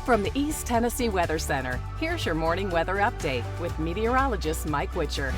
From the East Tennessee Weather Center, here's your morning weather update with meteorologist Mike Witcher.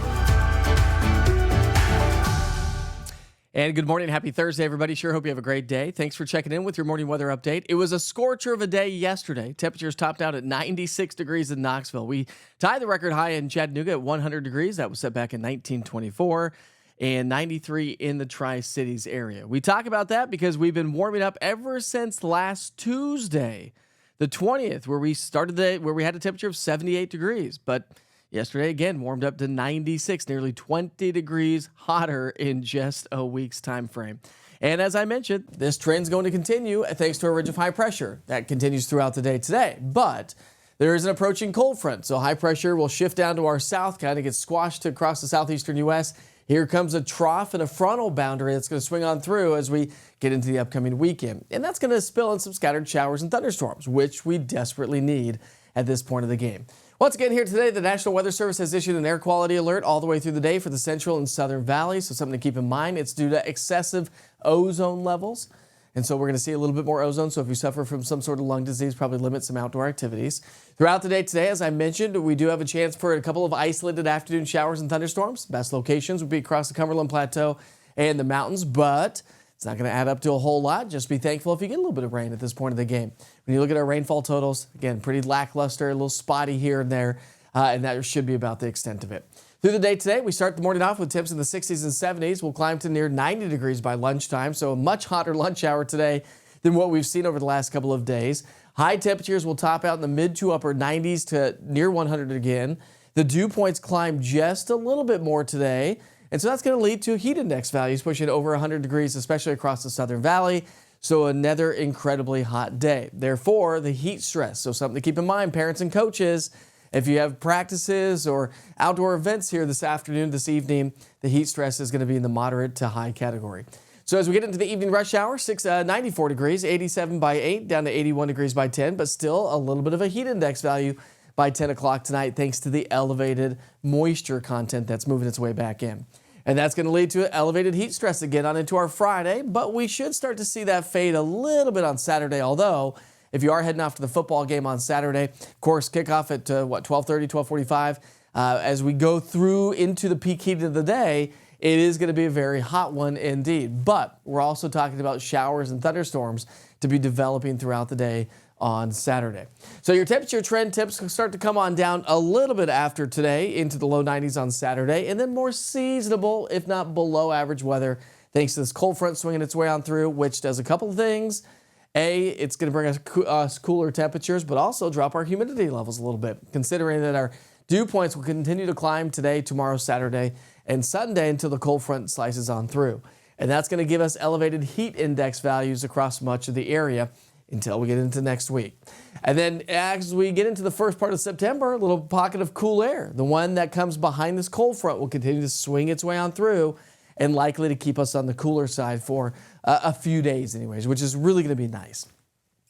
And good morning. Happy Thursday, everybody. Sure hope you have a great day. Thanks for checking in with your morning weather update. It was a scorcher of a day yesterday. Temperatures topped out at 96 degrees in Knoxville. We tied the record high in Chattanooga at 100 degrees. That was set back in 1924. And 93 in the Tri-Cities area. We talk about that because we've been warming up ever since last Tuesday, the 20th, where we started where we had a temperature of 78 degrees. But yesterday, again, warmed up to 96, nearly 20 degrees hotter in just a week's time frame. And as I mentioned, this trend's going to continue thanks to a ridge of high pressure that continues throughout the day today. But there is an approaching cold front, so high pressure will shift down to our south, kind of get squashed across the southeastern U.S. Here comes a trough and a frontal boundary that's going to swing on through as we get into the upcoming weekend. And that's going to spill in some scattered showers and thunderstorms, which we desperately need at this point of the game. Once again, here today, the National Weather Service has issued an air quality alert all the way through the day for the central and southern valleys. So something to keep in mind, it's due to excessive ozone levels. And so we're going to see a little bit more ozone. So if you suffer from some sort of lung disease, probably limit some outdoor activities. Throughout the day today, as I mentioned, we do have a chance for a couple of isolated afternoon showers and thunderstorms. Best locations would be across the Cumberland Plateau and the mountains, but it's not going to add up to a whole lot. Just be thankful if you get a little bit of rain at this point of the game. When you look at our rainfall totals, again, pretty lackluster, a little spotty here and there, and that should be about the extent of it. Through the day today, we start the morning off with temps in the 60s and 70s. We'll climb to near 90 degrees by lunchtime, so a much hotter lunch hour today than what we've seen over the last couple of days. High temperatures will top out in the mid to upper 90s to near 100 again. The dew points climb just a little bit more today, and so that's going to lead to heat index values pushing over 100 degrees, especially across the Southern Valley. So another incredibly hot day. Therefore, the heat stress. So something to keep in mind, parents and coaches. If you have practices or outdoor events here this afternoon, this evening, the heat stress is going to be in the moderate to high category. So as we get into the evening rush hour, 94 degrees, 87 by 8, down to 81 degrees by 10, but still a little bit of a heat index value by 10 o'clock tonight thanks to the elevated moisture content that's moving its way back in. And that's going to lead to elevated heat stress again on into our Friday, but we should start to see that fade a little bit on Saturday, although if you are heading off to the football game on Saturday, of course, kickoff at 12:30, 12:45. As we go through into the peak heat of the day, it is going to be a very hot one indeed. But we're also talking about showers and thunderstorms to be developing throughout the day on Saturday. So your temperature trend tips start to come on down a little bit after today into the low 90s on Saturday, and then more seasonable, if not below average weather, thanks to this cold front swinging its way on through, which does a couple of things. It's going to bring us cooler temperatures, but also drop our humidity levels a little bit, considering that our dew points will continue to climb today, tomorrow, Saturday, and Sunday until the cold front slices on through. And that's going to give us elevated heat index values across much of the area until we get into next week. And then as we get into the first part of September, a little pocket of cool air. The one that comes behind this cold front will continue to swing its way on through and likely to keep us on the cooler side for a few days anyways, which is really going to be nice.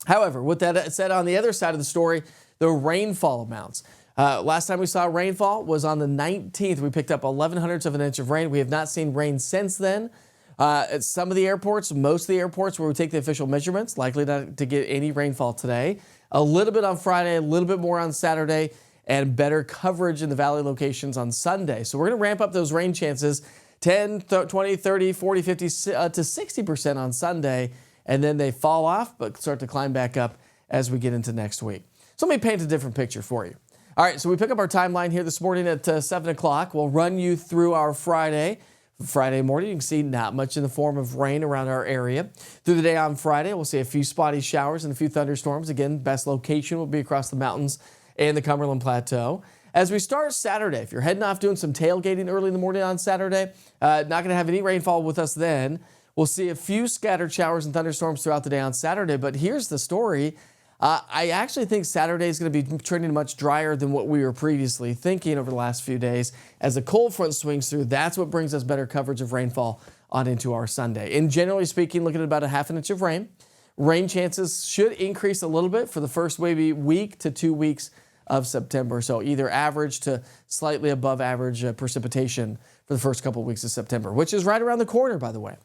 However, with that said, on the other side of the story, the rainfall amounts. Last time we saw rainfall was on the 19th. We picked up 0.11 of an inch of rain. We have not seen rain since then. At some of the airports, most of the airports where we take the official measurements, likely not to get any rainfall today. A little bit on Friday, a little bit more on Saturday, and better coverage in the valley locations on Sunday. So we're going to ramp up those rain chances 10, 20, 30, 40, 50 to 60% on Sunday, and then they fall off but start to climb back up as we get into next week. So let me paint a different picture for you. All right, so we pick up our timeline here this morning at 7 o'clock. We'll run you through our Friday morning. You can see not much in the form of rain around our area. Through the day on Friday, we'll see a few spotty showers and a few thunderstorms. Again, best location will be across the mountains and the Cumberland Plateau. As we start Saturday, if you're heading off doing some tailgating early in the morning on Saturday, not going to have any rainfall with us then. We'll see a few scattered showers and thunderstorms throughout the day on Saturday, but here's the story. I actually think Saturday is going to be trending much drier than what we were previously thinking over the last few days. As the cold front swings through, that's what brings us better coverage of rainfall on into our Sunday. And generally speaking, looking at about a half an inch of rain. Rain chances should increase a little bit for the first maybe week to 2 weeks of September. So either average to slightly above average precipitation for the first couple of weeks of September, which is right around the corner, by the way.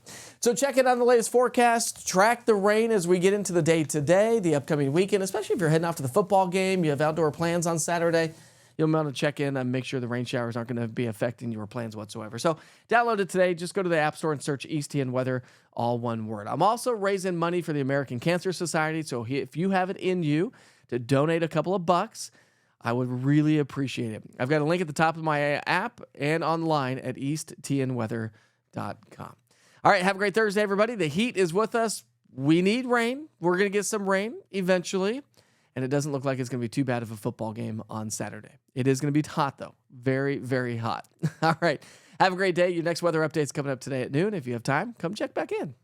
So check in on the latest forecast, track the rain as we get into the day today, the upcoming weekend, especially if you're heading off to the football game, you have outdoor plans on Saturday. You'll want to check in and make sure the rain showers aren't going to be affecting your plans whatsoever. So download it today. Just go to the App Store and search EastTN Weather, all one word. I'm also raising money for the American Cancer Society. So if you have it in you to donate a couple of bucks, I would really appreciate it. I've got a link at the top of my app and online at easttnweather.com. All right, have a great Thursday, everybody. The heat is with us. We need rain. We're going to get some rain eventually, and it doesn't look like it's going to be too bad of a football game on Saturday. It is going to be hot, though. Very, very hot. All right, have a great day. Your next weather update is coming up today at noon. If you have time, come check back in.